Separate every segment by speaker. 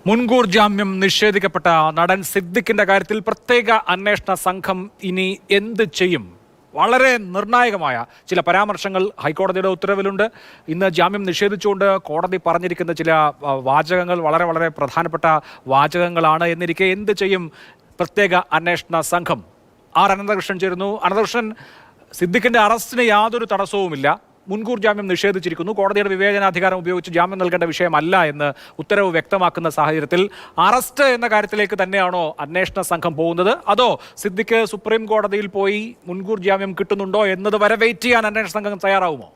Speaker 1: മുൻകൂർ ജാമ്യം നിഷേധിക്കപ്പെട്ട നടൻ സിദ്ദിഖിന്റെ കാര്യത്തിൽ പ്രത്യേക അന്വേഷണ സംഘം ഇനി എന്ത് ചെയ്യും? വളരെ നിർണായകമായ ചില പരാമർശങ്ങൾ ഹൈക്കോടതിയുടെ ഉത്തരവിലുണ്ട്. ഇന്ന് ജാമ്യം നിഷേധിച്ചുകൊണ്ട് കോടതി പറഞ്ഞിരിക്കുന്ന ചില വാചകങ്ങൾ വളരെ വളരെ പ്രധാനപ്പെട്ട വാചകങ്ങളാണ്. എന്നിരിക്കെ എന്ത് ചെയ്യും പ്രത്യേക അന്വേഷണ സംഘം? അനന്തകൃഷ്ണൻ ചേരുന്നു. അനന്തകൃഷ്ണൻ, സിദ്ദിഖിന്റെ അറസ്റ്റിന് യാതൊരു തടസ്സവുമില്ല, മുൻകൂർ ജാമ്യം നിഷേധിച്ചിരിക്കുന്നു, കോടതിയുടെ വിവേചനാധികാരം ഉപയോഗിച്ച് ജാമ്യം നൽകേണ്ട വിഷയമല്ല എന്ന് ഉത്തരവ് വ്യക്തമാക്കുന്ന സാഹചര്യത്തിൽ അറസ്റ്റ് എന്ന കാര്യത്തിലേക്ക് തന്നെയാണോ അന്വേഷണ സംഘം പോകുന്നത്? അതോ സിദ്ദിഖ് സുപ്രീം കോടതിയിൽ പോയി മുൻകൂർ ജാമ്യം കിട്ടുന്നുണ്ടോ എന്നത് വരെ വെയിറ്റ് ചെയ്യാൻ അന്വേഷണ സംഘം തയ്യാറാവുമോ?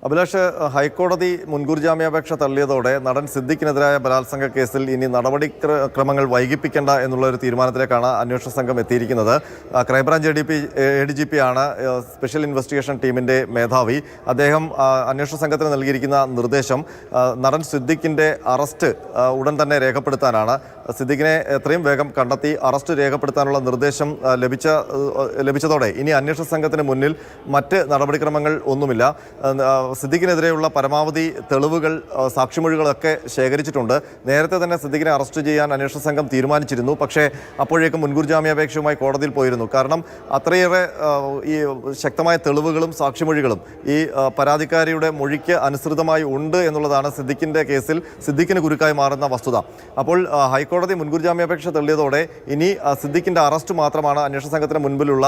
Speaker 2: അഭിലാഷ്, ഹൈക്കോടതി മുൻകൂർ ജാമ്യാപേക്ഷ തള്ളിയതോടെ നടൻ സിദ്ദിഖിനെതിരായ ബലാത്സംഗ കേസിൽ ഇനി നടപടിക്രമങ്ങൾ വൈകിപ്പിക്കേണ്ട എന്നുള്ള ഒരു തീരുമാനത്തിലേക്കാണ് അന്വേഷണ സംഘം എത്തിയിരിക്കുന്നത്. ക്രൈംബ്രാഞ്ച് ADGP ആണ് സ്പെഷ്യൽ ഇൻവെസ്റ്റിഗേഷൻ ടീമിൻ്റെ മേധാവി. അദ്ദേഹം അന്വേഷണ സംഘത്തിന് നൽകിയിരിക്കുന്ന നിർദ്ദേശം നടൻ സിദ്ദിഖിൻ്റെ അറസ്റ്റ് ഉടൻ തന്നെ രേഖപ്പെടുത്താനാണ്. സിദ്ദിഖിനെ എത്രയും വേഗം കണ്ടെത്തി അറസ്റ്റ് രേഖപ്പെടുത്താനുള്ള നിർദ്ദേശം ലഭിച്ചതോടെ ഇനി അന്വേഷണ സംഘത്തിന് മുന്നിൽ മറ്റ് നടപടിക്രമങ്ങൾ ഒന്നുമില്ല. സിദ്ദിഖിനെതിരെയുള്ള പരമാവധി തെളിവുകൾ, സാക്ഷിമൊഴികളൊക്കെ ശേഖരിച്ചിട്ടുണ്ട്. നേരത്തെ തന്നെ സിദ്ദിഖിനെ അറസ്റ്റ് ചെയ്യാൻ അന്വേഷണ സംഘം തീരുമാനിച്ചിരുന്നു. പക്ഷേ അപ്പോഴേക്കും മുൻകൂർ ജാമ്യാപേക്ഷയുമായി കോടതിയിൽ പോയിരുന്നു. കാരണം അത്രയേറെ ഈ ശക്തമായ തെളിവുകളും സാക്ഷിമൊഴികളും ഈ പരാതിക്കാരിയുടെ മൊഴിക്ക് അനുസൃതമായി ഉണ്ട് എന്നുള്ളതാണ് സിദ്ദിഖിൻ്റെ കേസിൽ സിദ്ദിഖിന് കുരുക്കായി മാറുന്ന വസ്തുത. അപ്പോൾ ഹൈക്കോടതി മുൻകൂർ ജാമ്യാപേക്ഷ തള്ളിയതോടെ ഇനി സിദ്ദിഖിൻ്റെ അറസ്റ്റ് മാത്രമാണ് അന്വേഷണ സംഘത്തിന് മുൻപിലുള്ള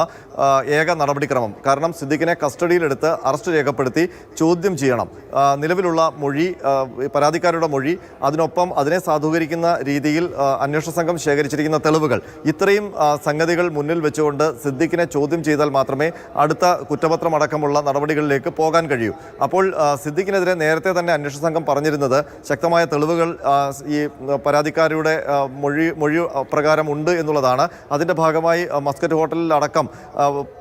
Speaker 2: ഏക നടപടിക്രമം. കാരണം സിദ്ദിഖിനെ കസ്റ്റഡിയിലെടുത്ത് അറസ്റ്റ് രേഖപ്പെടുത്തി ചോദ്യം ചെയ്യണം. നിലവിലുള്ള മൊഴി, പരാതിക്കാരുടെ മൊഴി, അതിനൊപ്പം അതിനെ സാധൂകരിക്കുന്ന രീതിയിൽ അന്വേഷണ സംഘം ശേഖരിച്ചിരിക്കുന്ന തെളിവുകൾ, ഇത്രയും സംഗതികൾ മുന്നിൽ വെച്ചുകൊണ്ട് സിദ്ദിഖിനെ ചോദ്യം ചെയ്താൽ മാത്രമേ അടുത്ത കുറ്റപത്രം അടക്കമുള്ള നടപടികളിലേക്ക് പോകാൻ കഴിയൂ. അപ്പോൾ സിദ്ദിഖിനെതിരെ നേരത്തെ തന്നെ അന്വേഷണ സംഘം പറഞ്ഞിരുന്നത് ശക്തമായ തെളിവുകൾ ഈ പരാതിക്കാരുടെ മൊഴി പ്രകാരം ഉണ്ട് എന്നുള്ളതാണ്. അതിൻ്റെ ഭാഗമായി മസ്കറ്റ് ഹോട്ടലിൽ അടക്കം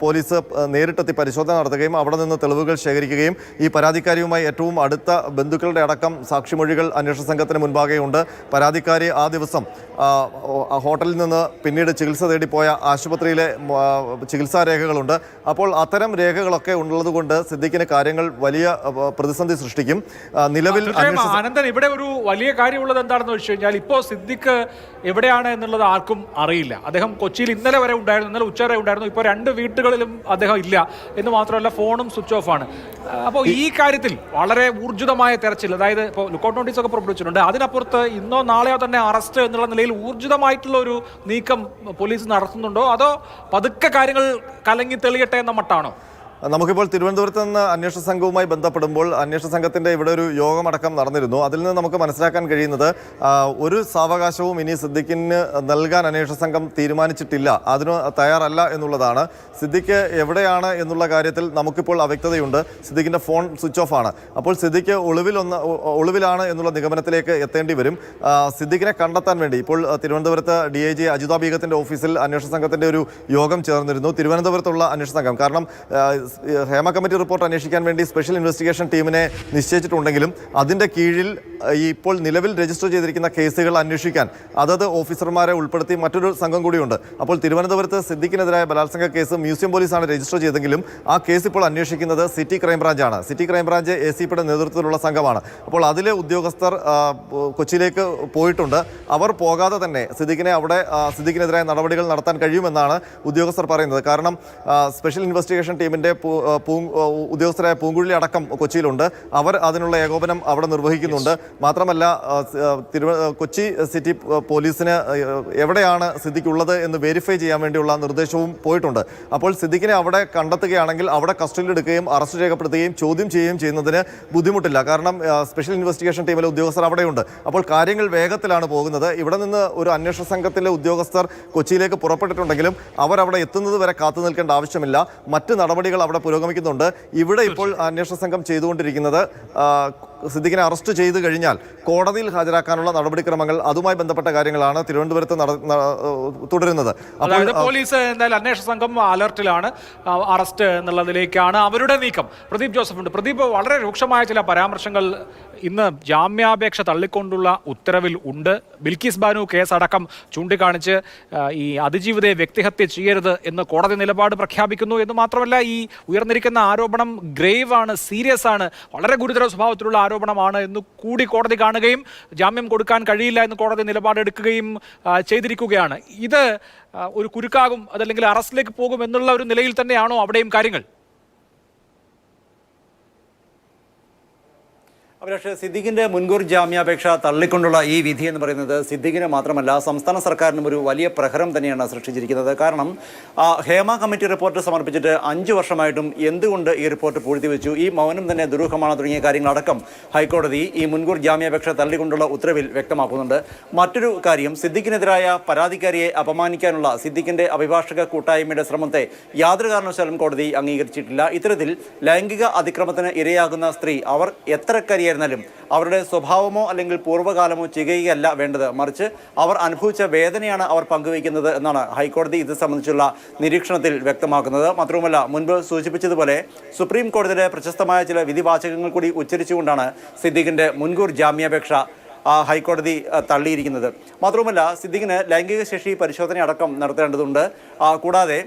Speaker 2: പോലീസ് നേരിട്ടെത്തി പരിശോധന നടത്തുകയും അവിടെ നിന്ന് തെളിവുകൾ ശേഖരിക്കുകയും ഈ പരാതിക്കാരിയുമായി ഏറ്റവും അടുത്ത ബന്ധുക്കളുടെ അടക്കം സാക്ഷിമൊഴികൾ അന്വേഷണ സംഘത്തിന് മുൻപാകെയുണ്ട്. പരാതിക്കാരി ആ ദിവസം ഹോട്ടലിൽ നിന്ന് പിന്നീട് ചികിത്സ തേടിപ്പോയ ആശുപത്രിയിലെ ചികിത്സാ രേഖകളുണ്ട്. അപ്പോൾ അത്തരം രേഖകളൊക്കെ ഉള്ളതുകൊണ്ട് സിദ്ദിഖിന് കാര്യങ്ങൾ വലിയ പ്രതിസന്ധി സൃഷ്ടിക്കും. നിലവിൽ
Speaker 1: അനന്തൻ, ഇവിടെ ഒരു വലിയ കാര്യമുള്ളത് എന്താണെന്ന് വെച്ച് കഴിഞ്ഞാൽ ഇപ്പോൾ സിദ്ദിഖ് എവിടെയാണ് എന്നുള്ളത് ആർക്കും അറിയില്ല. അദ്ദേഹം കൊച്ചിയിൽ ഇന്നലെ വരെ ഉണ്ടായിരുന്നു, ഇന്നലെ ഉച്ചവരെ ഉണ്ടായിരുന്നു. ഇപ്പോൾ 2 വീട്ടുകളിലും അദ്ദേഹം ഇല്ല എന്ന് മാത്രമല്ല ഫോണും സ്വിച്ച് ഓഫ് ആണ്. അപ്പോൾ ഈ കാര്യത്തിൽ വളരെ ഊർജിതമായ തെരച്ചിൽ, അതായത് ഇപ്പോൾ ലുക്കൗട്ട് നോട്ടീസ് ഒക്കെ പുറപ്പെടുവിച്ചിട്ടുണ്ട്. അതിനപ്പുറത്ത് ഇന്നോ നാളെയോ തന്നെ അറസ്റ്റ് എന്നുള്ള നിലയിൽ ഊർജിതമായിട്ടുള്ള ഒരു നീക്കം പോലീസ് നടത്തുന്നുണ്ടോ, അതോ പതുക്കെ കാര്യങ്ങൾ കലങ്ങി തെളിയട്ടെ എന്ന മട്ടാണോ?
Speaker 2: നമുക്കിപ്പോൾ തിരുവനന്തപുരത്ത് നിന്ന് അന്വേഷണ സംഘവുമായി ബന്ധപ്പെടുമ്പോൾ അന്വേഷണ സംഘത്തിൻ്റെ ഇവിടെ ഒരു യോഗമടക്കം നടന്നിരുന്നു. അതിൽ നിന്ന് നമുക്ക് മനസ്സിലാക്കാൻ കഴിയുന്നത് ഒരു സാവകാശവും ഇനി സിദ്ദിഖിന് നൽകാൻ അന്വേഷണ സംഘം തീരുമാനിച്ചിട്ടില്ല, അതിന് തയ്യാറല്ല എന്നുള്ളതാണ്. സിദ്ദിഖ് എവിടെയാണ് എന്നുള്ള കാര്യത്തിൽ നമുക്കിപ്പോൾ അവ്യക്തതയുണ്ട്. സിദ്ദിഖിൻ്റെ ഫോൺ സ്വിച്ച് ഓഫ് ആണ്. അപ്പോൾ സിദ്ദിഖ് ഒളിവിലാണ് എന്നുള്ള നിഗമനത്തിലേക്ക് എത്തേണ്ടി വരും. സിദ്ദിഖിനെ കണ്ടെത്താൻ വേണ്ടി ഇപ്പോൾ തിരുവനന്തപുരത്ത് DIG അജിത ബീഗത്തിൻ്റെ ഓഫീസിൽ അന്വേഷണ സംഘത്തിൻ്റെ ഒരു യോഗം ചേർന്നിരുന്നു. തിരുവനന്തപുരത്തുള്ള അന്വേഷണ സംഘം, കാരണം ഹേമ കമ്മിറ്റി റിപ്പോർട്ട് അന്വേഷിക്കാൻ വേണ്ടി സ്പെഷ്യൽ ഇൻവെസ്റ്റിഗേഷൻ ടീമിനെ നിശ്ചയിച്ചിട്ടുണ്ടെങ്കിലും അതിൻ്റെ കീഴിൽ ഇപ്പോൾ നിലവിൽ രജിസ്റ്റർ ചെയ്തിരിക്കുന്ന കേസുകൾ അന്വേഷിക്കാൻ അതത് ഓഫീസർമാരെ ഉൾപ്പെടുത്തി മറ്റൊരു സംഘം കൂടിയുണ്ട്. അപ്പോൾ തിരുവനന്തപുരത്ത് സിദ്ദിഖിനെതിരായ ബലാത്സംഗ കേസ് മ്യൂസിയം പോലീസാണ് രജിസ്റ്റർ ചെയ്തെങ്കിലും ആ കേസ് ഇപ്പോൾ അന്വേഷിക്കുന്നത് സിറ്റി ക്രൈംബ്രാഞ്ചാണ്. സിറ്റി ക്രൈംബ്രാഞ്ച് ACPയുടെ നേതൃത്വത്തിലുള്ള സംഘമാണ്. അപ്പോൾ അതിലെ ഉദ്യോഗസ്ഥർ കൊച്ചിയിലേക്ക് പോയിട്ടുണ്ട്. അവർ പോകാതെ തന്നെ സിദ്ദിഖിനെതിരായ നടപടികൾ നടത്താൻ കഴിയുമെന്നാണ് ഉദ്യോഗസ്ഥർ പറയുന്നത്. കാരണം സ്പെഷ്യൽ ഇൻവെസ്റ്റിഗേഷൻ ടീമിൻ്റെ ഉദ്യോഗസ്ഥരായ പൂങ്കുഴലി അടക്കം കൊച്ചിയിലുണ്ട്. അവർ അതിനുള്ള ഏകോപനം അവിടെ നിർവഹിക്കുന്നുണ്ട്. മാത്രമല്ല കൊച്ചി സിറ്റി പോലീസിന് എവിടെയാണ് സിദ്ദിഖ് ഉള്ളത് എന്ന് വെരിഫൈ ചെയ്യാൻ വേണ്ടിയുള്ള നിർദ്ദേശവും പോയിട്ടുണ്ട്. അപ്പോൾ സിദ്ദിഖിനെ അവിടെ കണ്ടെത്തുകയാണെങ്കിൽ അവിടെ കസ്റ്റഡിയിലെടുക്കുകയും അറസ്റ്റ് രേഖപ്പെടുത്തുകയും ചോദ്യം ചെയ്യുകയും ചെയ്യുന്നതിന് ബുദ്ധിമുട്ടില്ല. കാരണം സ്പെഷ്യൽ ഇൻവെസ്റ്റിഗേഷൻ ടീമിലെ ഉദ്യോഗസ്ഥർ അവിടെയുണ്ട്. അപ്പോൾ കാര്യങ്ങൾ വേഗത്തിലാണ് പോകുന്നത്. ഇവിടെ നിന്ന് ഒരു അന്വേഷണ സംഘത്തിലെ ഉദ്യോഗസ്ഥർ കൊച്ചിയിലേക്ക് പുറപ്പെട്ടിട്ടുണ്ടെങ്കിലും അവരവിടെ എത്തുന്നത് വരെ കാത്തു നിൽക്കേണ്ട ആവശ്യമില്ല. മറ്റ് നടപടികൾ അവിടെ പുരോഗമിക്കുന്നുണ്ട്. ഇവിടെ ഇപ്പോൾ അന്വേഷണ സംഘം ചെയ്തുകൊണ്ടിരിക്കുന്നത് സിദ്ദിഖിനെ അറസ്റ്റ് ചെയ്തു കഴിഞ്ഞാൽ കോടതിയിൽ ഹാജരാക്കാനുള്ള നടപടിക്രമങ്ങൾ, അതുമായി ബന്ധപ്പെട്ട കാര്യങ്ങളാണ് തിരുവനന്തപുരത്ത് തുടരുന്നത്.
Speaker 1: അപ്പോൾ പോലീസ് എന്തായാലും അന്വേഷണ സംഘം അലർട്ടിലാണ്. അറസ്റ്റ് എന്നുള്ളതിലേക്കാണ് അവരുടെ നീക്കം. പ്രദീപ് ജോസഫ് ഉണ്ട്. പ്രദീപ്, വളരെ രൂക്ഷമായ ചില പരാമർശങ്ങൾ ഇന്ന് ജാമ്യാപേക്ഷ തള്ളിക്കൊണ്ടുള്ള ഉത്തരവിൽ ഉണ്ട്. ബിൽക്കിസ് ബാനു കേസ് അടക്കം ചൂണ്ടിക്കാണിച്ച് ഈ അതിജീവിതയെ വ്യക്തിഹത്യ ചെയ്യരുത് എന്ന് കോടതി നിലപാട് പ്രഖ്യാപിക്കുന്നു എന്ന് മാത്രമല്ല, ഈ ഉയർന്നിരിക്കുന്ന ആരോപണം ഗ്രേവ് ആണ്, സീരിയസ് ആണ്, വളരെ ഗുരുതര സ്വഭാവത്തിലുള്ള ആരോപണമാണ് എന്ന് കൂടി കോടതി കാണുകയും ജാമ്യം കൊടുക്കാൻ കഴിയില്ല എന്ന് കോടതി നിലപാടെടുക്കുകയും ചെയ്തിരിക്കുകയാണ്. ഇത് ഒരു കുരുക്കാകും, അതല്ലെങ്കിൽ അറസ്റ്റിലേക്ക് പോകും എന്നുള്ള ഒരു നിലയിൽ തന്നെയാണോ അവിടെയും കാര്യങ്ങൾ?
Speaker 3: പക്ഷേ സിദ്ദിഖിന്റെ മുൻകൂർ ജാമ്യാപേക്ഷ തള്ളിക്കൊണ്ടുള്ള ഈ വിധി എന്ന് പറയുന്നത് സിദ്ദിഖിന് മാത്രമല്ല സംസ്ഥാന സർക്കാരിനും ഒരു വലിയ പ്രഹരം തന്നെയാണ് സൃഷ്ടിച്ചിരിക്കുന്നത്. കാരണം ഹേമ കമ്മിറ്റി റിപ്പോർട്ട് സമർപ്പിച്ചിട്ട് 5 വർഷമായിട്ടും എന്തുകൊണ്ട് ഈ റിപ്പോർട്ട് പൂഴ്ത്തിവെച്ചു, ഈ മൗനം തന്നെ ദുരൂഹമാണ് തുടങ്ങിയ കാര്യങ്ങളടക്കം ഹൈക്കോടതി ഈ മുൻകൂർ ജാമ്യാപേക്ഷ തള്ളിക്കൊണ്ടുള്ള ഉത്തരവിൽ വ്യക്തമാക്കുന്നുണ്ട്. മറ്റൊരു കാര്യം, സിദ്ദിഖിനെതിരായ പരാതിക്കാരിയെ അപമാനിക്കാനുള്ള സിദ്ദിഖിന്റെ അഭിഭാഷക കൂട്ടായ്മയുടെ ശ്രമത്തെ യാതൊരു കാരണവശാലും കോടതി അംഗീകരിച്ചിട്ടില്ല. ഇത്തരത്തിൽ ലൈംഗിക അതിക്രമത്തിന് ഇരയാകുന്ന സ്ത്രീ അവർ എത്ര അവരുടെ സ്വഭാവമോ അല്ലെങ്കിൽ പൂർവ്വകാലമോ ചെയ്യുകയല്ല വേണ്ടത്, മറിച്ച് അവർ അനുഭവിച്ച വേദനയാണ് അവർ പങ്കുവയ്ക്കുന്നത് എന്നാണ് ഹൈക്കോടതി ഇത് സംബന്ധിച്ചുള്ള നിരീക്ഷണത്തിൽ വ്യക്തമാക്കുന്നത്. മാത്രവുമല്ല, മുൻപ് സൂചിപ്പിച്ചതുപോലെ സുപ്രീം കോടതിയിലെ പ്രശസ്തമായ ചില വിധിവാചകങ്ങൾ കൂടി ഉച്ചരിച്ചുകൊണ്ടാണ് സിദ്ദിഖിന്റെ മുൻകൂർ ജാമ്യാപേക്ഷ ഹൈക്കോടതി തള്ളിയിരിക്കുന്നത്. മാത്രവുമല്ല, സിദ്ദിഖിന് ലൈംഗിക ശേഷി പരിശോധന അടക്കം നടത്തേണ്ടതുണ്ട്. കൂടാതെ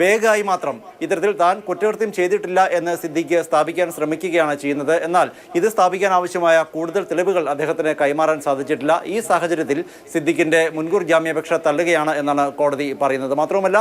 Speaker 3: വേഗമായി മാത്രം ഇത്തരത്തിൽ താൻ കുറ്റകൃത്യം ചെയ്തിട്ടില്ല എന്ന് സിദ്ദിഖ് സ്ഥാപിക്കാൻ ശ്രമിക്കുകയാണ് ചെയ്യുന്നത്. എന്നാൽ ഇത് സ്ഥാപിക്കാൻ ആവശ്യമായ കൂടുതൽ തെളിവുകൾ അദ്ദേഹത്തിന് കൈമാറാൻ സാധിച്ചിട്ടില്ല. ഈ സാഹചര്യത്തിൽ സിദ്ദിഖിന്റെ മുൻകൂർ ജാമ്യാപേക്ഷ തള്ളുകയാണ് എന്നാണ് കോടതി പറയുന്നത്. മാത്രവുമല്ല,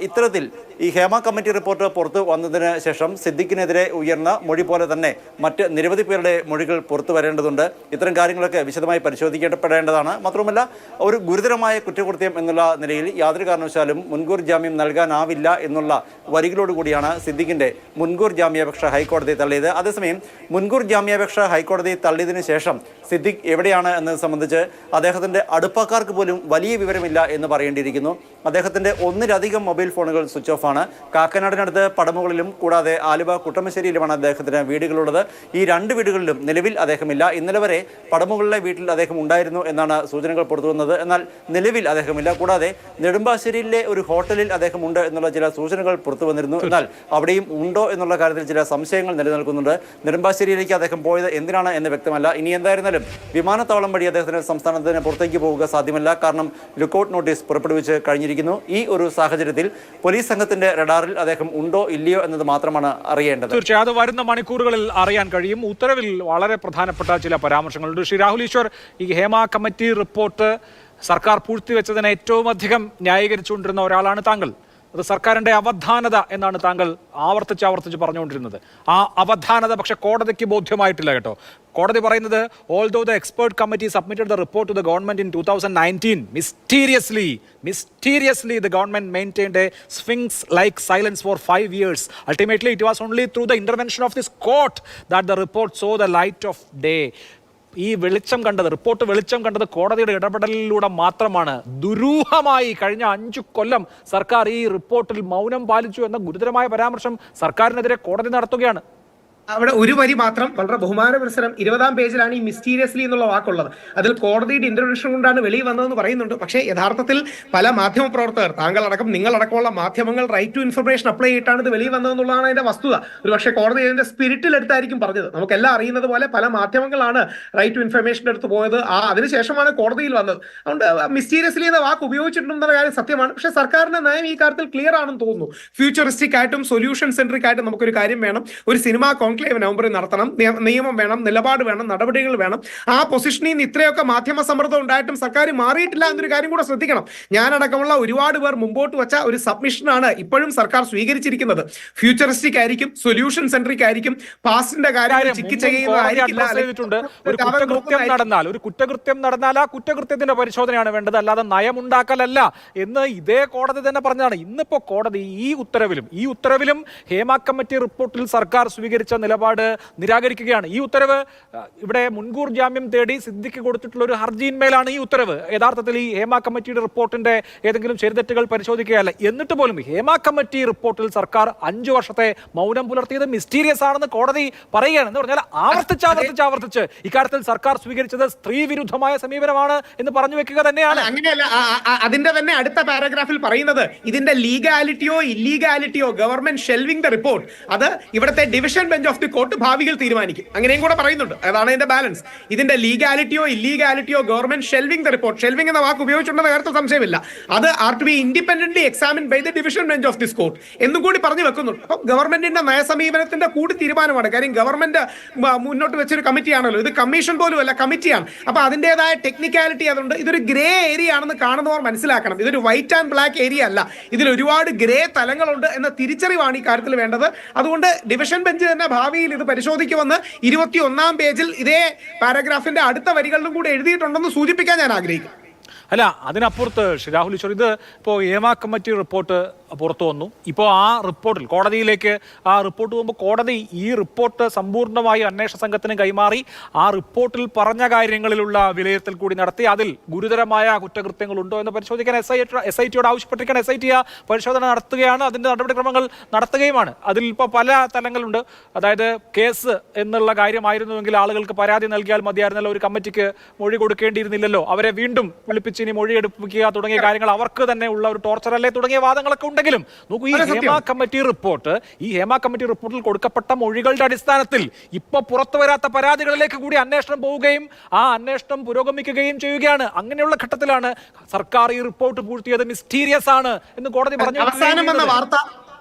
Speaker 3: ഇത്തരത്തിൽ ഈ ഹേമ കമ്മിറ്റി റിപ്പോർട്ട് പുറത്തു വന്നതിന് ശേഷം സിദ്ദിഖിനെതിരെ ഉയർന്ന മൊഴി പോലെ തന്നെ മറ്റ് നിരവധി പേരുടെ മൊഴികൾ പുറത്തു വരേണ്ടതുണ്ട്. ഇത്തരം കാര്യങ്ങളൊക്കെ വിശദമായി പരിശോധിക്കപ്പെടേണ്ടതാണ്. മാത്രമല്ല, ഒരു ഗുരുതരമായ കുറ്റകൃത്യം എന്നുള്ള നിലയിൽ യാതൊരു കാരണവശാലും മുൻകൂർ ജാമ്യം നൽകാനാവില്ല എന്നുള്ള വരികളോടുകൂടിയാണ് സിദ്ദിഖിന്റെ മുൻകൂർ ജാമ്യാപേക്ഷ ഹൈക്കോടതി തള്ളിയത്. അതേസമയം മുൻകൂർ ജാമ്യാപേക്ഷ ഹൈക്കോടതി തള്ളിയതിനു ശേഷം സിദ്ദിഖ് എവിടെയാണ് എന്നത് സംബന്ധിച്ച് അദ്ദേഹത്തിന്റെ അടുപ്പക്കാർക്ക് പോലും വലിയ വിവരമില്ല എന്ന് പറയേണ്ടിയിരിക്കുന്നു. അദ്ദേഹത്തിന്റെ 1-ലധികം മൊബൈൽ ഫോണുകൾ സ്വിച്ച് ഓഫ് ആണ്. കാക്കനാടിനടുത്ത് പടമുകളിലും കൂടാതെ ആലുവ കുട്ടമശ്ശേരിയിലുമാണ് അദ്ദേഹത്തിന് വീടുകളുള്ളത്. ഈ 2 വീടുകളിലും നിലവിൽ അദ്ദേഹമില്ല. ഇന്നലെ വരെ പടമുകളിലെ വീട്ടിൽ അദ്ദേഹം ഉണ്ടായിരുന്നു എന്നാണ് സൂചനകൾ പുറത്തുവന്നത്. എന്നാൽ നിലവിൽ അദ്ദേഹമില്ല. കൂടാതെ നെടുമ്പാശ്ശേരിയിലെ ഒരു ഹോട്ടലിൽ അദ്ദേഹം ഉണ്ട് എന്നുള്ള ചില സൂചനകൾ പുറത്തു വന്നിരുന്നു. എന്നാൽ അവിടെയും ഉണ്ടോ എന്നുള്ള കാര്യത്തിൽ ചില സംശയങ്ങൾ നിലനിൽക്കുന്നുണ്ട്. നെടുമ്പാശ്ശേരിയിലേക്ക് അദ്ദേഹം പോയത് എന്തിനാണ് എന്ന് വ്യക്തമല്ല. ഇനി എന്തായിരുന്നാലും വിമാനത്താവളം വഴി അദ്ദേഹത്തിന് സംസ്ഥാനത്തിന് പുറത്തേക്ക് പോവുക സാധ്യമല്ല. കാരണം ലുക്കൌട്ട് നോട്ടീസ് പുറപ്പെടുവിച്ച് കഴിഞ്ഞിരിക്കുന്നു. ഈ ഒരു സാഹചര്യത്തിൽ പോലീസ് സംഘത്തിന്റെ റഡാറിൽ അദ്ദേഹം ഉണ്ടോ ഇല്ലയോ എന്നത് മാത്രമാണ് അറിയേണ്ടത്.
Speaker 1: തീർച്ചയായും അത് വരുന്ന മണിക്കൂറുകളിൽ അറിയാൻ കഴിയും. ഉത്തരവിൽ വളരെ പ്രധാനപ്പെട്ട ചില പരാമർശങ്ങളുണ്ട്. ശ്രീ രാഹുൽ ഈശ്വർ, ഈ ഹേമ കമ്മിറ്റി റിപ്പോർട്ട് സർക്കാർ പൂഴ്ത്തിവെച്ചതിനെ ഏറ്റവും അധികം ന്യായീകരിച്ചുകൊണ്ടിരുന്ന ഒരാളാണ് താങ്കൾ. അത് സർക്കാരിന്റെ അവധാനത എന്നാണ് താങ്കൾ ആവർത്തിച്ച് പറഞ്ഞുകൊണ്ടിരുന്നത്. ആ അവധാനത പക്ഷെ കോടതിക്ക് ബോധ്യമായിട്ടില്ല കേട്ടോ. കോടതി പറയുന്നത്, although the expert committee submitted the report to the government in 2019, mysteriously the government maintained a sphinx-like silence for 5 years. Ultimately, it was only through the intervention of this court that the report saw the light of day. ഈ report വെളിച്ചം കണ്ടത് കോടതിയുടെ ഇടപെടലിലൂടെ മാത്രമാണ്. ദുരൂഹമായി കഴിഞ്ഞ 5 കൊല്ലം സർക്കാർ ഈ റിപ്പോർട്ടിൽ മൗനം പാലിച്ചു എന്ന ഗുരുതരമായ പരാമർശം സർക്കാരിനെതിരെ കോടതി നടത്തുകയാണ്.
Speaker 4: അവിടെ ഒരു വരി മാത്രം വളരെ ബഹുമാനപുരസരം 20-ാം പേജിലാണ് ഈ മിസ്റ്റീരിയസ്ലി എന്നുള്ള വാക്കുള്ളത്. അതിൽ കോടതിയുടെ ഇന്റർവെൻഷൻ കൊണ്ടാണ് വെളിയിൽ വന്നതെന്ന് പറയുന്നുണ്ട്. പക്ഷേ യഥാർത്ഥത്തിൽ പല മാധ്യമ പ്രവർത്തകർ, താങ്കളടക്കം നിങ്ങളടക്കമുള്ള മാധ്യമങ്ങൾ റൈറ്റ് ടു ഇൻഫർമേഷൻ അപ്ലൈ ചെയ്തിട്ടാണ് ഇത് വെളിയിൽ വന്നതെന്നുള്ളതാണ് അതിന്റെ വസ്തുത. ഒരു പക്ഷേ കോടതി അതിന്റെ സ്പിരിറ്റിൽ എടുത്തായിരിക്കും പറഞ്ഞത്. നമുക്കെല്ലാം അറിയുന്നത് പോലെ പല മാധ്യമങ്ങളാണ് റൈറ്റ് ടു ഇൻഫർമേഷൻ്റെ അടുത്ത് പോയത്. അതിനുശേഷമാണ് കോടതിയിൽ വന്നത്. അതുകൊണ്ട് മിസ്റ്റീരിയസ്ലി എന്ന വാക്ക് ഉപയോഗിച്ചിട്ടുണ്ടെന്ന കാര്യം സത്യമാണ്. പക്ഷേ സർക്കാരിന്റെ നയം ഈ കാര്യത്തിൽ ക്ലിയർ ആണെന്ന് തോന്നുന്നു. ഫ്യൂച്ചറിസ്റ്റിക് ആയിട്ടും സൊല്യൂഷൻ സെൻട്രിക് ആയിട്ടും നമുക്കൊരു കാര്യം വേണം. ഒരു സിനിമാ നവംബറിൽ നടത്തണം, നിയമം വേണം, നിലപാട് വേണം, നടപടികൾ വേണം. ആ പൊസിഷനിൽ നിന്ന് ഇത്രയൊക്കെ മാധ്യമ സമ്മർദ്ദം ഉണ്ടായിട്ടും സർക്കാർ മാറിയിട്ടില്ല എന്നൊരു കാര്യം കൂടെ ശ്രദ്ധിക്കണം. ഞാനടക്കമുള്ള ഒരുപാട് പേർ മുമ്പോട്ട് വെച്ച ഒരു സബ്മിഷനാണ് ഇപ്പോഴും സർക്കാർ സ്വീകരിച്ചിരിക്കുന്നത്. ഫ്യൂച്ചറിസ്റ്റിക് ആയിരിക്കും, സൊല്യൂഷൻ സെൻട്രിക് ആയിരിക്കും, പാസ്റ്റിന്റെ കാര്യം
Speaker 1: ഒരു കുറ്റകൃത്യം നടന്നാൽ ആ കുറ്റകൃത്യത്തിന്റെ പരിശോധനയാണ് വേണ്ടത്, അല്ലാതെ നയമുണ്ടാക്കലല്ല എന്ന് ഇതേ കോടതി തന്നെ പറഞ്ഞതാണ്. ഇന്നിപ്പോ കോടതി ഈ ഉത്തരവിലും ഹേമ കമ്മിറ്റി റിപ്പോർട്ടിൽ സർക്കാർ സ്വീകരിച്ച നിലപാട് നിരാകരിക്കുകയാണ്. ഈ ഉത്തരവ് ഇവിടെ മുൻകൂർ ജാമ്യം തേടി സിദ്ദിഖ് കൊടുത്തിട്ടുള്ള ഒരു ഹർജിയിന്മേലാണ് ഈ ഉത്തരവ്. യഥാർത്ഥത്തിൽ ഈ ഹേമ കമ്മിറ്റിയുടെ റിപ്പോർട്ടിന്റെ ഏതെങ്കിലും ശരിതെറ്റുകൾ പരിശോധിക്കുകയല്ല. എന്നിട്ട് പോലും ഹേമ കമ്മിറ്റി റിപ്പോർട്ടിൽ സർക്കാർ 5 വർഷത്തെ മൗനം പുലർത്തിയത് മിസ്റ്റീരിയസ് ആണെന്ന് കോടതി പറയുകയാണ്. എന്ന് പറഞ്ഞാൽ ആവർത്തിച്ച് ഇക്കാര്യത്തിൽ സർക്കാർ സ്വീകരിച്ചത് സ്ത്രീ വിരുദ്ധമായ സമീപനമാണ് എന്ന് പറഞ്ഞു വെക്കുക തന്നെയാണ്.
Speaker 4: അങ്ങനെയല്ല, അതിന്റെ തന്നെ അടുത്ത പാരഗ്രാഫിൽ പറയുന്നത് ഇതിന്റെ ലീഗാലിറ്റിയോ ഇല്ലീഗാലിറ്റിയോ ഗവൺമെന്റ് ഷെൽവിംഗ് ദ റിപ്പോർട്ട്, അത് ഇവിടുത്തെ division bench bench of the court ഭാവിയിൽ തീരുമാനിക്കും. അങ്ങനെയും കൂടെ പറയുന്നുണ്ട്. അതാണ് ഇതിന്റെ ബാലൻസ്. ഇതിന്റെ ലീഗാലിറ്റിയോ ഇല്ലീഗാലിറ്റിയോ government shelving the report, shelving എന്ന വാക്ക് ഉപയോഗിച്ചിട്ടുണ്ടെന്ന കാര്യത്തിൽ സംശയമില്ല, അത് are to be independently examine by the division bench of this court എന്നും കൂടി പറഞ്ഞു വെക്കുന്നുണ്ട്. അപ്പം ഗവൺമെന്റിന്റെ നയസമീപനത്തിന്റെ കൂടി തീരുമാനമാണ്. കാര്യം ഗവൺമെന്റ് മുന്നോട്ട് വെച്ചൊരു കമ്മിറ്റിയാണല്ലോ ഇത്, കമ്മീഷൻ പോലും അല്ല, കമ്മിറ്റിയാണ്. അപ്പൊ അതിന്റേതായ ടെക്നിക്കാലിറ്റി അതുണ്ട്. ഇതൊരു ഗ്രേ ഏരിയ ആണെന്ന് കാണുന്നവർ മനസ്സിലാക്കണം. ഇതൊരു വൈറ്റ് ആൻഡ് ബ്ലാക്ക് ഏരിയ അല്ല, ഇതിൽ ഒരുപാട് ഗ്രേ തലങ്ങളുണ്ട് എന്ന തിരിച്ചറിവാണ് ഈ കാര്യത്തിൽ വേണ്ടത്. അതുകൊണ്ട് ഡിവിഷൻ ബെഞ്ച് തന്നെ ഭാവിയിൽ ഇത് പരിശോധിക്കുമെന്ന് 21-ാം പേജിൽ ഇതേ പാരഗ്രാഫിന്റെ അടുത്ത വരികളിലും കൂടി എഴുതിയിട്ടുണ്ടെന്ന് സൂചിപ്പിക്കാൻ ഞാൻ ആഗ്രഹിക്കുന്നു.
Speaker 1: അല്ല, അതിനപ്പുറത്ത് രാഹുൽ ഈശ്വർ, ഇത് ഇപ്പോൾ ഹേമ കമ്മിറ്റി റിപ്പോർട്ട് പുറത്തു വന്നു. ഇപ്പോൾ ആ റിപ്പോർട്ടിൽ കോടതിയിലേക്ക് ആ റിപ്പോർട്ട് പോകുമ്പോൾ കോടതി ഈ റിപ്പോർട്ട് സമ്പൂർണ്ണമായി അന്വേഷണ സംഘത്തിന് കൈമാറി ആ റിപ്പോർട്ടിൽ പറഞ്ഞ കാര്യങ്ങളിലുള്ള വിലയിരുത്തൽ കൂടി നടത്തി അതിൽ ഗുരുതരമായ കുറ്റകൃത്യങ്ങളുണ്ടോ എന്ന് പരിശോധിക്കാൻ SIT-യോട് ആവശ്യപ്പെട്ടിരിക്കുകയാണ്. SIT ആ പരിശോധന നടത്തുകയാണ്, അതിൻ്റെ നടപടിക്രമങ്ങൾ നടത്തുകയുമാണ്. അതിൽ ഇപ്പോൾ പല തലങ്ങളുണ്ട്. അതായത് കേസ് എന്നുള്ള കാര്യമായിരുന്നുവെങ്കിൽ ആളുകൾക്ക് പരാതി നൽകിയാൽ മതിയായിരുന്നല്ലോ, ഒരു കമ്മിറ്റിക്ക് മൊഴി കൊടുക്കേണ്ടിയിരുന്നില്ലല്ലോ, അവരെ വീണ്ടും വിളിപ്പിച്ച് ഇനി മൊഴി എടുപ്പിക്കുക തുടങ്ങിയ കാര്യങ്ങൾ അവർക്ക് തന്നെ ഉള്ള ഒരു ടോർച്ചർ അല്ലേ തുടങ്ങിയ വാദങ്ങളൊക്കെ ഉണ്ടെങ്കിലും നോക്കൂ, ഈ ഹേമ കമ്മിറ്റി റിപ്പോർട്ടിൽ കൊടുക്കപ്പെട്ട മൊഴികളുടെ അടിസ്ഥാനത്തിൽ ഇപ്പൊ പുറത്തു വരാത്ത പരാതികളിലേക്ക് കൂടി അന്വേഷണം പോവുകയും ആ അന്വേഷണം പുരോഗമിക്കുകയും ചെയ്യുകയാണ്. അങ്ങനെയുള്ള ഘട്ടത്തിലാണ് സർക്കാർ ഈ റിപ്പോർട്ട് പൂഴ്ത്തിയത് മിസ്റ്റീരിയസ് ആണ് എന്ന് കോടതി പറഞ്ഞു.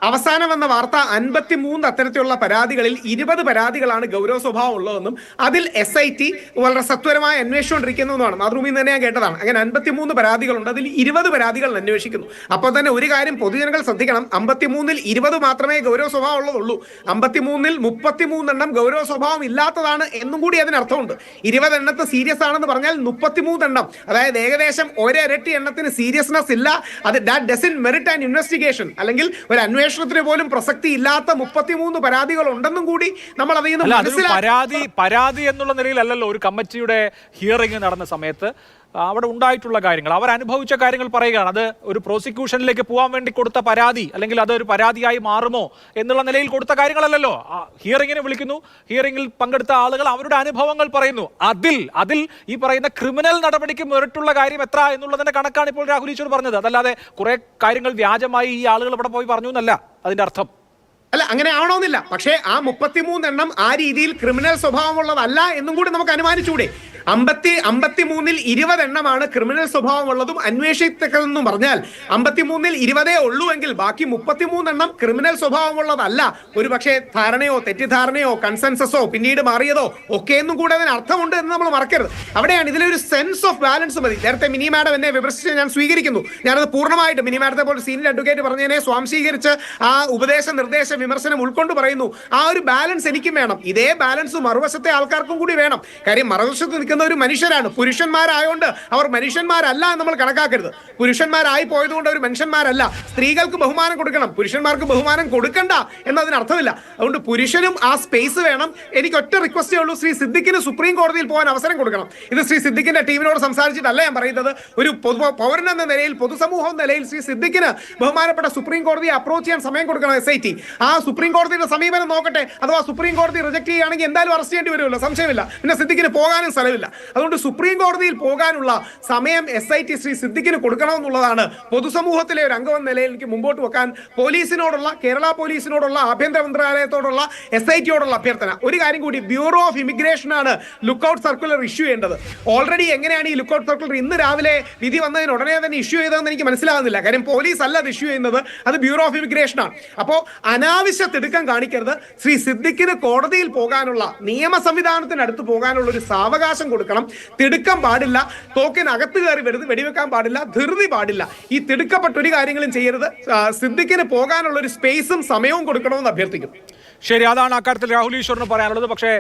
Speaker 4: അവസാനം വന്ന വാർത്ത 53 അത്തരത്തിലുള്ള പരാതികളിൽ 20 പരാതികളാണ് ഗൗരവ സ്വഭാവം ഉള്ളതെന്നും അതിൽ SIT വളരെ സത്വരമായി അന്വേഷിച്ചുകൊണ്ടിരിക്കുന്നതാണ്. മാതൃഭൂമിയിൽ തന്നെ ഞാൻ കേട്ടതാണ്. അങ്ങനെ 53 പരാതികളുണ്ട്, അതിൽ 20 പരാതികൾ അന്വേഷിക്കുന്നു. അപ്പോൾ തന്നെ ഒരു കാര്യം പൊതുജനങ്ങൾ ശ്രദ്ധിക്കണം, 53-ൽ 20 മാത്രമേ ഗൗരവ സ്വഭാവം ഉള്ളതുള്ളൂ. 53-ൽ 33 എണ്ണം ഗൗരവ സ്വഭാവം ഇല്ലാത്തതാണ് എന്നും കൂടി അതിനർത്ഥമുണ്ട്. 20 എണ്ണത്ത് സീരിയസ് ആണെന്ന് പറഞ്ഞാൽ 33 എണ്ണം, അതായത് ഏകദേശം ഒരിരട്ടി എണ്ണത്തിന് സീരിയസ്നെസ് ഇല്ല. അത് that doesn't merit an investigation, അല്ലെങ്കിൽ ഒരു അന്വേഷണത്തിന് പോലും പ്രസക്തി ഇല്ലാത്ത 33 പരാതികൾ ഉണ്ടെന്നും കൂടി നമ്മൾ അതിൽ നിന്ന് മനസ്സിലാക്കി.
Speaker 1: പരാതി എന്നുള്ള നിലയിലല്ലല്ലോ ഒരു കമ്മിറ്റിയുടെ ഹിയറിംഗ് നടന്ന സമയത്ത് അവിടെ ഉണ്ടായിട്ടുള്ള കാര്യങ്ങൾ, അവർ അനുഭവിച്ച കാര്യങ്ങൾ പറയുകയാണ്. അത് ഒരു പ്രോസിക്യൂഷനിലേക്ക് പോകാൻ വേണ്ടി കൊടുത്ത പരാതി അല്ലെങ്കിൽ അതൊരു പരാതിയായി മാറുമോ എന്നുള്ള നിലയിൽ കൊടുത്ത കാര്യങ്ങളല്ലല്ലോ. ഹിയറിംഗിന് വിളിക്കുന്നു, ഹിയറിംഗിൽ പങ്കെടുത്ത ആളുകൾ അവരുടെ അനുഭവങ്ങൾ പറയുന്നു. അതിൽ ഈ പറയുന്ന ക്രിമിനൽ നടപടിക്ക് മെറിറ്റുള്ള കാര്യം എത്ര എന്നുള്ളതിന്റെ കണക്കാണ് ഇപ്പോൾ രാഹുൽ ഈശ്വർ പറഞ്ഞത്. അതല്ലാതെ കുറെ കാര്യങ്ങൾ വ്യാജമായി ഈ ആളുകൾ ഇവിടെ പോയി പറഞ്ഞു എന്നല്ല അതിന്റെ അർത്ഥം.
Speaker 4: അല്ല, അങ്ങനെ ആവണമെന്നില്ല. പക്ഷേ ആ 33 എണ്ണം ആ രീതിയിൽ ക്രിമിനൽ സ്വഭാവമുള്ളതല്ല എന്നും കൂടി നമുക്ക് അനുമാനിച്ചൂടെ? 53-ൽ 20 എണ്ണമാണ് ക്രിമിനൽ സ്വഭാവമുള്ളതും അന്വേഷിക്കണമെന്നും പറഞ്ഞാൽ 53-ൽ 20 ഉള്ളൂ എങ്കിൽ ബാക്കി 33 എണ്ണം ക്രിമിനൽ സ്വഭാവമുള്ളതല്ല. ഒരു പക്ഷേ ധാരണയോ തെറ്റിദ്ധാരണയോ കൺസെൻസസോ പിന്നീട് മാറിയതോ ഒക്കെ എന്നും കൂടെ അതിന് അർത്ഥമുണ്ട് എന്ന് നമ്മൾ മറക്കരുത്. അവിടെയാണ് ഇതിലൊരു സെൻസ് ഓഫ് ബാലൻസ് മതി. നേരത്തെ മിനി മാഡം എന്നെ വിമർശിച്ച് ഞാൻ സ്വീകരിക്കുന്നു. ഞാനത് പൂർണ്ണമായിട്ട് മിനി മാഡത്തെ പോലെ സീനിയർ അഡ്വക്കേറ്റ് പറഞ്ഞതിനെ സ്വാംശീകരിച്ച് ആ നിർദ്ദേശ വിമർശനം ഉൾക്കൊണ്ട് പറയുന്നു. ആ ഒരു ബാലൻസ് എനിക്കും വേണം. ഇതേ ബാലൻസ് മറുവശത്തെ ആൾക്കാർക്കും കൂടി വേണം. കാര്യം മറുവശത്ത് നിൽക്കുന്ന ഒരു മനുഷ്യരാണ്. പുരുഷന്മാരായോണ്ട് അവർ മനുഷ്യന്മാരല്ല എന്ന് നമ്മൾ കണക്കാക്കരുത്. പുരുഷന്മാരായി പോയതുകൊണ്ട് അവർ മനുഷ്യന്മാരല്ല. സ്ത്രീകൾക്ക് ബഹുമാനം കൊടുക്കണം, പുരുഷന്മാർക്ക് ബഹുമാനം കൊടുക്കണ്ട എന്നതിനർത്ഥമില്ല. അതുകൊണ്ട് പുരുഷനും ആ സ്പേസ് വേണം. എനിക്ക് ഒറ്റ റിക്വസ്റ്റേ ഉള്ളൂ, ശ്രീ സിദ്ദിഖിന് സുപ്രീം കോടതിയിൽ പോകാൻ അവസരം കൊടുക്കണം. ഇത് ശ്രീ സിദ്ദിഖിന്റെ ടീമിനോട് സംസാരിച്ചിട്ടല്ല ഞാൻ പറയുന്നത്. ഒരു പൗരൻ എന്ന നിലയിൽ, പൊതുസമൂഹം എന്ന നിലയിൽ ശ്രീ സിദ്ദിഖിന് ബഹുമാനപ്പെട്ട സുപ്രീം കോടതിയെ അപ്രോച്ച് ചെയ്യാൻ സമയം കൊടുക്കണം. SIT ആ സുപ്രീം കോടതിയുടെ സമീപനം നോക്കട്ടെ. അഥവാ സുപ്രീം കോടതി റിജക്ട് ചെയ്യുകയാണെങ്കിൽ എന്തായാലും അറസ്റ്റ് ചെയ്യേണ്ടി വരുമല്ലോ, സംശയമില്ല. പിന്നെ സിദ്ദിഖിന് പോകാനും സ്ഥലമില്ല. അതുകൊണ്ട് സുപ്രീം കോടതിയിൽ പോകാനുള്ള സമയം SIT ശ്രീ സിദ്ദിഖിന് കൊടുക്കണമെന്നുള്ളതാണ് പൊതുസമൂഹത്തിലെ ഒരു അംഗം എന്ന നിലയിൽ എനിക്ക് മുമ്പോട്ട് വെക്കാൻ പോലീസിനോടുള്ള, കേരള പോലീസിനോടുള്ള, ആഭ്യന്തര മന്ത്രാലയത്തോടുള്ള SIT-യോടുള്ള അഭ്യർത്ഥന. ഒരു കാര്യം കൂടി, ബ്യൂറോ ഓഫ് ഇമിഗ്രേഷനാണ് ലുക്കൌട്ട് സർക്കുലർ ഇഷ്യൂ ചെയ്യേണ്ടത്. ഓൾറെഡി എങ്ങനെയാണ് ഈ ലുക്കൌട്ട് സർക്കുലർ ഇന്ന് രാവിലെ വിധി വന്നതിന് ഉടനെ തന്നെ ഇഷ്യൂ ചെയ്തതെന്ന് എനിക്ക് മനസ്സിലാകുന്നില്ല. കാര്യം പോലീസ് അല്ല അത് ഇഷ്യൂ ചെയ്യുന്നത്, അത് ബ്യൂറോ ഓഫ് ഇമിഗ്രേഷനാണ്. അപ്പോൾ അനാവശ്യ തിടുക്കം കാണിക്കരുത്. ശ്രീ സിദ്ദിഖിന് കോടതിയിൽ പോകാനുള്ള, നിയമ സംവിധാനത്തിനടുത്ത് പോകാനുള്ള ഒരു സാവകാശം കൊടുക്കണം. തിടുക്കം പാടില്ല. തോക്കിനകത്ത് കയറി വെടിവെക്കാൻ പാടില്ല. ധൃതി പാടില്ല. ഈ തിടുക്കപ്പെട്ട ഒരു കാര്യങ്ങളും ചെയ്യരുത്. സിദ്ദിഖിന് പോകാനുള്ള ഒരു സ്പേസും സമയവും കൊടുക്കണമെന്ന് അഭ്യർത്ഥിക്കും.
Speaker 1: ശരി, അതാണ് അക്കാര്യത്തിൽ രാഹുൽ ഈശ്വറിന് പറയാനുള്ളത്. പക്ഷേ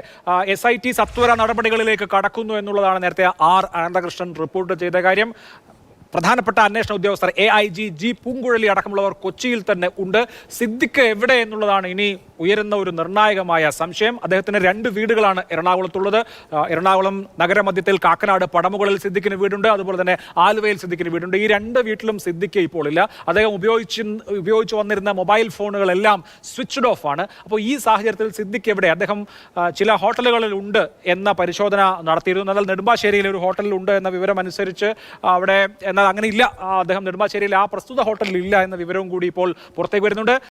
Speaker 1: SIT സത്വര നടപടികളിലേക്ക് കടക്കുന്നു എന്നുള്ളതാണ് നേരത്തെ R അനന്തകൃഷ്ണൻ റിപ്പോർട്ട് ചെയ്ത കാര്യം. പ്രധാനപ്പെട്ട അന്വേഷണ ഉദ്യോഗസ്ഥർ AIG G പൂങ്കുഴലി അടക്കമുള്ളവർ കൊച്ചിയിൽ തന്നെ ഉണ്ട്. സിദ്ദിഖ് എവിടെ എന്നുള്ളതാണ് ഇനി ഉയരുന്ന ഒരു നിർണായകമായ സംശയം. അദ്ദേഹത്തിന് 2 വീടുകളാണ് എറണാകുളത്തുള്ളത്. എറണാകുളം നഗരമധ്യത്തിൽ കാക്കനാട് പടമുകളിൽ സിദ്ദിഖിന് വീടുണ്ട്, അതുപോലെ തന്നെ ആലുവയിൽ സിദ്ദിഖിന് വീടുണ്ട്. ഈ 2 വീട്ടിലും സിദ്ദിഖ് ഇപ്പോൾ ഇല്ല. അദ്ദേഹം ഉപയോഗിച്ചു വന്നിരുന്ന മൊബൈൽ ഫോണുകളെല്ലാം സ്വിച്ച്ഡ് ഓഫ് ആണ്. അപ്പോൾ ഈ സാഹചര്യത്തിൽ സിദ്ദിഖ് എവിടെ? അദ്ദേഹം ചില ഹോട്ടലുകളിൽ ഉണ്ട് എന്ന പരിശോധന നടത്തിയിരുന്നു. എന്നാൽ നെടുമ്പാശ്ശേരിയിലെ ഒരു ഹോട്ടലിൽ ഉണ്ട് എന്ന വിവരം അനുസരിച്ച് അവിടെ, എന്നാൽ അങ്ങനെ ഇല്ല, അദ്ദേഹം നെടുമ്പാശ്ശേരിയിൽ ആ പ്രസ്തുത ഹോട്ടലിൽ ഇല്ല എന്ന വിവരവും കൂടി ഇപ്പോൾ പുറത്തേക്ക് വരുന്നുണ്ട്.